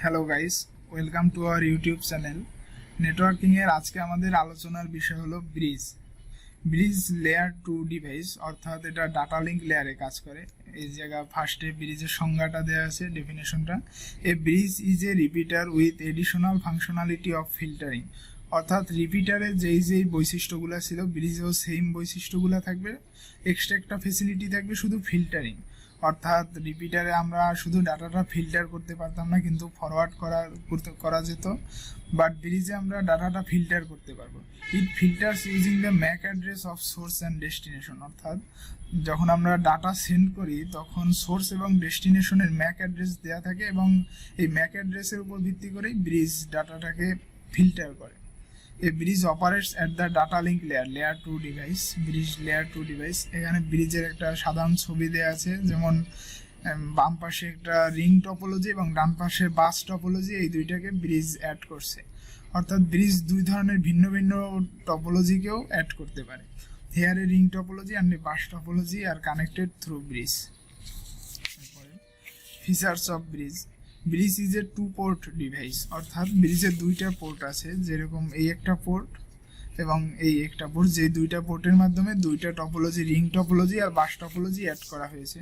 Hello guys, welcome to our YouTube channel. Networking এর আজকে আমাদের আলোচনার বিষয় হলো ব্রিজ লেয়ার 2 ডিভাইস, অর্থাৎ এটা ডাটা লিঙ্ক লেয়ারে কাজ করে। এই জায়গা ফার্স্টে ব্রিজের সংজ্ঞাটা দেওয়া আছে, ডেফিনেশনটা। A bridge is a repeater with additional functionality of filtering, অর্থাৎ রিপিটারে যেই বৈশিষ্ট্যগুলো ছিল ব্রিজেও সেম বৈশিষ্ট্যগুলো থাকবে, এক্সট্রা একটা ফেসিলিটি থাকবে শুধু ফিল্টারিং। অর্থাৎ রিপিটারে আমরা শুধু ডাটাটা ফিল্টার করতে পারতাম না, কিন্তু ফরওয়ার্ড করা যেত, বাট ব্রিজে আমরা ডাটাটা ফিল্টার করতে পারবো। It filters using the MAC address of source and destination, অর্থাৎ যখন আমরা ডাটা সেন্ড করি তখন সোর্স এবং ডেস্টিনেশনের ম্যাক অ্যাড্রেস দেওয়া থাকে, এবং এই ম্যাক অ্যাড্রেসের উপর ভিত্তি করেই ব্রিজ ডাটাটাকে ফিল্টার করে। A bridge operates at the data link layer 2 device, bridge layer 2 device। এখানে ব্রিজের একটা সাধারণ ছবি দেওয়া আছে, যেমন বাম পাশে একটা রিং টপোলজি এবং ডান পাশে বাস টপোলজি, এই দুইটাকে ব্রিজ অ্যাড করছে। অর্থাৎ ব্রিজ দুই ধরনের ভিন্ন ভিন্ন টপোলজিকেও অ্যাড করতে পারে। Here a ring topology and a bus topology are connected through bridge. Features of bridge is a 2 port device, অর্থাৎ ব্রিজের দুইটা পোর্ট আছে, যেরকম এই একটা পোর্ট এবং এই একটা পোর্ট, যে দুইটা পোর্টের মাধ্যমে দুইটা টপোলজি, রিং টপোলজি আর বাস টপোলজি অ্যাড করা হয়েছে।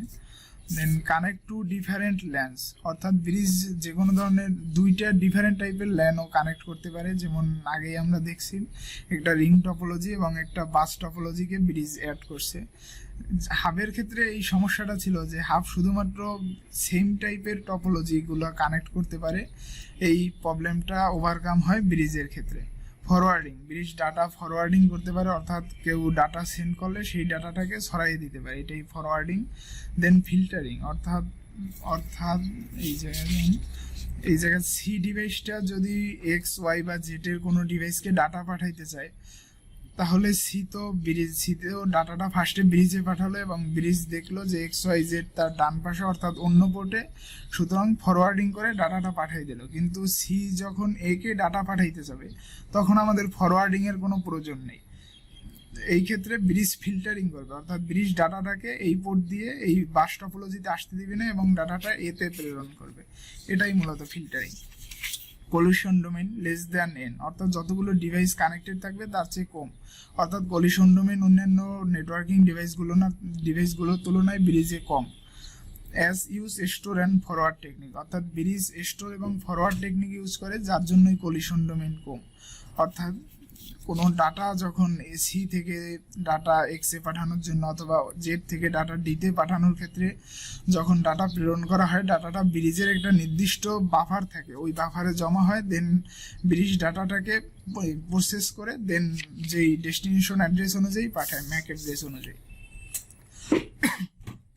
Then connect to different LANs, অর্থাৎ ব্রিজ যে কোনো ধরনের দুইটা ডিফারেন্ট টাইপের ল্যানও কানেক্ট করতে পারে, যেমন আগেই আমরা দেখছি একটা রিং টপোলজি এবং একটা বাস টপোলজিকে ব্রিজ অ্যাড করছে। হাবের ক্ষেত্রে এই সমস্যাটা ছিল যে হাব শুধুমাত্র সেম টাইপের টপোলজিগুলো কানেক্ট করতে পারে, এই প্রবলেমটা ওভারকাম হয় ব্রিজের ক্ষেত্রে। ফরওয়ার্ডিং, ব্রিজ ডাটা ফরওয়ার্ডিং করতে পারে, অর্থাৎ কেউ ডাটা সেন্ড করলে সেই ডাটাটাকে ছড়াই দিতে পারে, এটাই ফরওয়ার্ডিং। দেন ফিল্টারিং, অর্থাৎ এই জায়গায় সি ডিভাইসটা যদি এক্স ওয়াই বা জেটের কোনো ডিভাইসকে ডাটা পাঠাইতে চায়, তাহলে সিতেও ডাটাটা ফার্স্টে ব্রিজে পাঠালো এবং ব্রিজ দেখলো যে এক্স ওয়াই জেড তার ডান পাশে অর্থাৎ অন্য পোর্টে, সুতরাং ফরওয়ার্ডিং করে ডাটাটা পাঠাই দিল। কিন্তু সি যখন একে ডাটা পাঠাইতে যাবে তখন আমাদের ফরওয়ার্ডিং এর কোনো প্রয়োজন নেই, এই ক্ষেত্রে ব্রিজ ফিল্টারিং করবে, অর্থাৎ ব্রিজ ডাটাটাকে এই পোর্ট দিয়ে এই বাস টপোলজিতে আসতে দিবে না এবং ডাটাটা এতে প্রেরণ করবে, এটাই মূলত filtering. Collision domain less than N, অর্থাৎ যতগুলো ডিভাইস কানেক্টেড থাকবে তার চেয়ে কম, অর্থাৎ কলিশন ডোমেইন অন্যান্য নেটওয়ার্কিং ডিভাইসগুলোর তুলনায় ব্রিজে কম। As use store and forward technique, অর্থাৎ ব্রিজ স্টোর এবং ফরওয়ার্ড টেকনিক ইউজ করে, যার জন্যই কলিশন ডোমেইন কম। অর্থাৎ কোনো ডাটা যখন সি থেকে ডাটা এক্সে পাঠানোর জন্য অথবা জেড থেকে ডাটা ডিতে পাঠানোর ক্ষেত্রে যখন ডাটা প্রেরণ করা হয়, ডাটাটা ব্রিজের একটা নির্দিষ্ট বাফার থাকে, ওই বাফারে জমা হয়, দেন ব্রিজ ডাটাটাকে প্রসেস করে দেন যেই ডেস্টিনেশন অ্যাড্রেস অনুযায়ী পাঠায়, ম্যাক অ্যাড্রেস অনুযায়ী।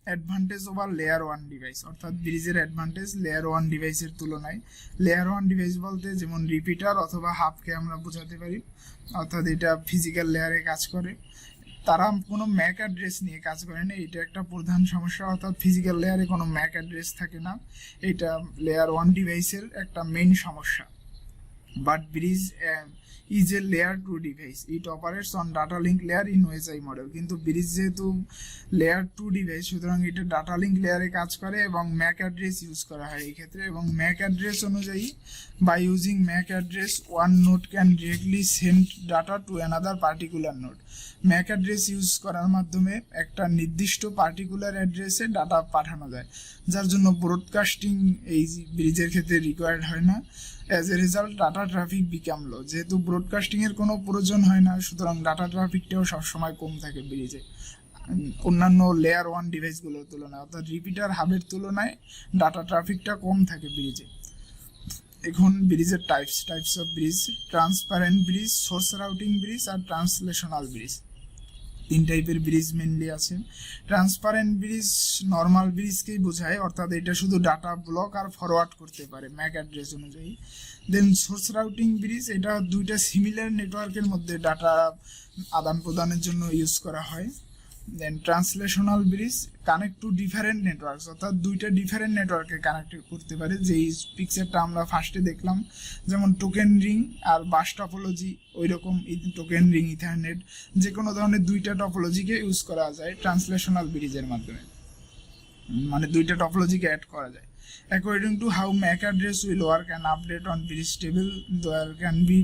অ্যাডভান্টেজ ওভার লেয়ার 1 ডিভাইস, অর্থাৎ ব্রিজের অ্যাডভান্টেজ লেয়ার 1 ডিভাইসের তুলনায়। লেয়ার 1 ডিভাইস বলতে যেমন রিপিটার অথবা হাবকে আমরা বোঝাতে পারি, অর্থাৎ এটা ফিজিক্যাল লেয়ারে কাজ করে, তারা কোনো ম্যাক অ্যাড্রেস নিয়ে কাজ করে না, এটা একটা প্রধান সমস্যা, অর্থাৎ ফিজিক্যাল লেয়ারে কোনো ম্যাক অ্যাড্রেস থাকে না, এটা লেয়ার 1 ডিভাইসের একটা মেইন সমস্যা। But bridge is a layer 2 device. It operates on data link layer in OSI model. কিন্তু ব্রিজ যেহেতু লেয়ার 2 ডিভাইস, সুতরাং এটা ডাটা লিঙ্ক লেয়ারে কাজ করে এবং ম্যাক অ্যাড্রেস ইউজ করা হয় এই ক্ষেত্রে, এবং ম্যাক অ্যাড্রেস অনুযায়ী by using MAC address one node can directly send data to another particular node. MAC address use করার মাধ্যমে একটা নির্দিষ্ট পার্টিকুলার অ্যাড্রেসে ডাটা পাঠানো যায়, যার জন্য ব্রডকাস্টিং এই ব্রিজের ক্ষেত্রে রিকোয়ার্ড হয় না। As a result data traffic become low, যেহেতু ব্রডকাস্টিংয়ের কোনো প্রয়োজন হয় না, সুতরাং ডাটা ট্রাফিকটাও সবসময় কম থাকে ব্রিজে অন্যান্য লেয়ার 1 ডিভাইসগুলোর তুলনায়, অর্থাৎ রিপিটার হাবের তুলনায় ডাটা ট্রাফিকটা কম থাকে ব্রিজে। এখন ব্রিজের types of bridge: transparent bridge, source routing bridge আর ট্রান্সলেশনাল ব্রিজ। 3 টাইপের ব্রিজ মেনলি আছে। ট্রান্সপারেন্ট ব্রিজ নর্মাল ব্রিজকেই বোঝায়, অর্থাৎ এটা শুধু ডাটা ব্লক আর ফরওয়ার্ড করতে পারে ম্যাক অ্যাড্রেস অনুযায়ী। দেন সোর্স রাউটিং ব্রিজ, এটা দুইটা সিমিলার নেটওয়ার্কের মধ্যে ডাটা আদান প্রদানের জন্য ইউজ করা হয়। Then translational bridge connect to different networks, অর্থাৎ দুইটা ডিফারেন্ট নেটওয়ার্কে কানেক্ট করতে পারে, যেই পিকচারটা আমরা ফার্স্টে দেখলাম, যেমন টোকেন রিং আর বাস টপোলজি, ওই রকম টোকেন রিং, ইথারনেট, যে কোনো ধরনের দুইটা টপোলজিকে ইউজ করা যায় ট্রান্সলেশনাল ব্রিজের মাধ্যমে। মানে দুইটা টপোলজিকে অ্যাড করা যায়। According to how MAC address will work and update on bridge table, there can be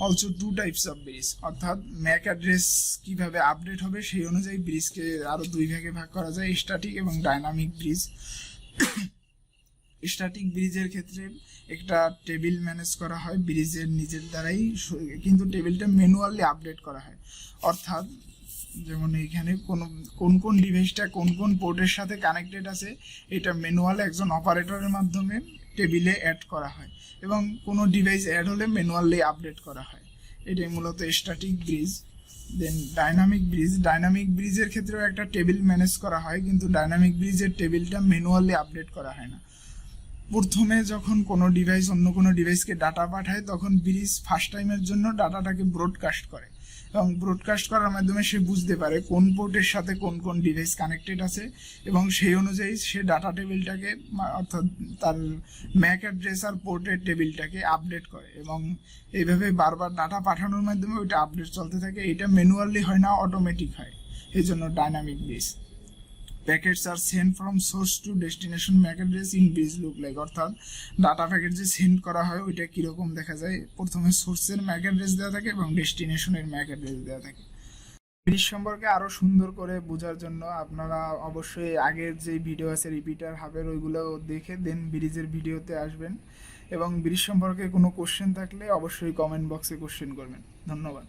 also two types of bridge. অর্থাৎ ম্যাক অ্যাড্রেস কীভাবে আপডেট হবে সেই অনুযায়ী ব্রিজকে আরও দুই ভাগে ভাগ করা যায়, স্ট্যাটিক এবং ডাইনামিক ব্রিজ। স্ট্যাটিক ব্রিজের ক্ষেত্রে একটা টেবিল ম্যানেজ করা হয় ব্রিজের নিজের দ্বারাই, কিন্তু টেবিলটা ম্যানুয়ালি আপডেট করা হয়। অর্থাৎ যেমন এইখানে কোন কোন ডিভাইসটা কোন কোন পোর্টের সাথে কানেক্টেড আছে এটা ম্যানুয়াল একজন অপারেটরের মাধ্যমে টেবিলে অ্যাড করা হয়, এবং কোনো ডিভাইস অ্যাড হলে ম্যানুয়ালি আপডেট করা হয়। এটাই মূলত স্ট্যাটিক ব্রিজ। দেন ডাইনামিক ব্রিজের ক্ষেত্রেও একটা টেবিল ম্যানেজ করা হয়, কিন্তু ডাইনামিক ব্রিজের টেবিলটা ম্যানুয়ালি আপডেট করা হয় না। প্রথমে যখন কোনো ডিভাইস অন্য কোনো ডিভাইসকে ডাটা পাঠায় তখন ব্রিজ ফার্স্ট টাইমের জন্য ডাটাটাকে ব্রডকাস্ট করে, এবং ব্রডকাস্ট করার মাধ্যমে সে বুঝতে পারে কোন পোর্টের সাথে কোন কোন ডিভাইস কানেক্টেড আছে, এবং সেই অনুযায়ী সে ডাটা টেবিলটাকে অর্থাৎ তার ম্যাক অ্যাড্রেস আর পোর্টের টেবিলটাকে আপডেট করে, এবং এইভাবে বারবার ডাটা পাঠানোর মাধ্যমে ওইটা আপডেট চলতে থাকে। এটা ম্যানুয়ালি হয় না, অটোমেটিক হয়, এই জন্য dynamic bridge. Packets are send from source to destination MAC address in bridge look like. অর্থাৎ ডাটা প্যাকেট যে সেন্ড করা হয় ওইটা কীরকম দেখা যায়, প্রথমে সোর্সের ম্যাক অ্যাড্রেস দেওয়া থাকে এবং ডেস্টিনেশনের ম্যাক অ্যাড্রেস দেওয়া থাকে। ব্রিজ সম্পর্কে আরও সুন্দর করে বোঝার জন্য আপনারা অবশ্যই আগের যে ভিডিও আছে রিপিটার হাবের ওইগুলো দেখে দেন ব্রিজের ভিডিওতে আসবেন, এবং ব্রিজ সম্পর্কে কোনো কোশ্চেন থাকলে অবশ্যই কমেন্ট বক্সে কোশ্চেন করবেন। ধন্যবাদ।